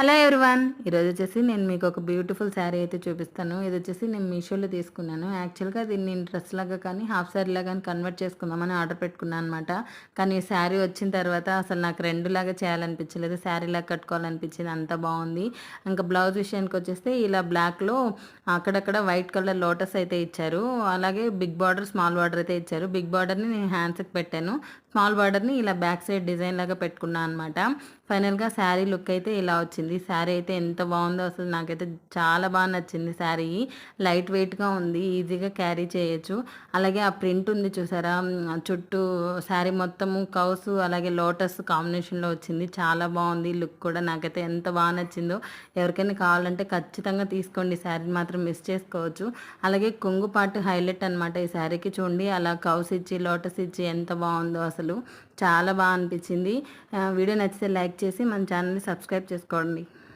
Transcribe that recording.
Hello everyone, ఈరోజు వచ్చేసి నేను మీకు ఒక బ్యూటిఫుల్ శారీ అయితే చూపిస్తాను. ఇది వచ్చేసి నేను మీషోలో తీసుకున్నాను. యాక్చువల్గా దీన్ని నేను డ్రెస్ లాగా కానీ హాఫ్ శారీలా కానీ కన్వర్ట్ చేసుకుందామని ఆర్డర్ పెట్టుకున్నాను అనమాట. కానీ ఈ శారీ వచ్చిన తర్వాత అసలు నాకు రెండులాగా చేయాలనిపించలేదు, శారీలాగా కట్టుకోవాలనిపించింది. అంత బాగుంది. ఇంకా బ్లౌజ్ విషయానికి వచ్చేస్తే ఇలా బ్లాక్లో అక్కడక్కడ వైట్ కలర్ లోటస్ అయితే ఇచ్చారు. అలాగే బిగ్ బార్డర్ స్మాల్ బార్డర్ అయితే ఇచ్చారు. బిగ్ బార్డర్ని నేను హ్యాండ్స్కి పెట్టాను, స్మాల్ బార్డర్ని ఇలా బ్యాక్ సైడ్ డిజైన్ లాగా పెట్టుకున్నాను అనమాట. ఫైనల్గా శారీ లుక్ అయితే ఇలా వచ్చింది. శారీ అయితే ఎంత బాగుందో, అసలు నాకైతే చాలా బాగా నచ్చింది. శారీ లైట్ వెయిట్గా ఉంది, ఈజీగా క్యారీ చేయొచ్చు. అలాగే ఆ ప్రింట్ ఉంది చూసారా, చుట్టూ శారీ మొత్తము కౌస్ అలాగే లోటస్ కాంబినేషన్లో వచ్చింది. చాలా బాగుంది లుక్ కూడా, నాకైతే ఎంత బాగా నచ్చిందో. ఎవరికైనా కావాలంటే ఖచ్చితంగా తీసుకోండి, శారీ మాత్రం మిస్ చేసుకోవచ్చు. అలాగే కొంగు పార్ట్ హైలైట్ అనమాట ఈ శారీకి. చూడండి అలా కౌస్ ఇచ్చి లోటస్ ఇచ్చి ఎంత బాగుందో, అసలు చాలా బాగా అనిపించింది. వీడియో నచ్చితే లైక్ చేసి మన ఛానల్ని సబ్స్క్రైబ్ చేసుకోండి.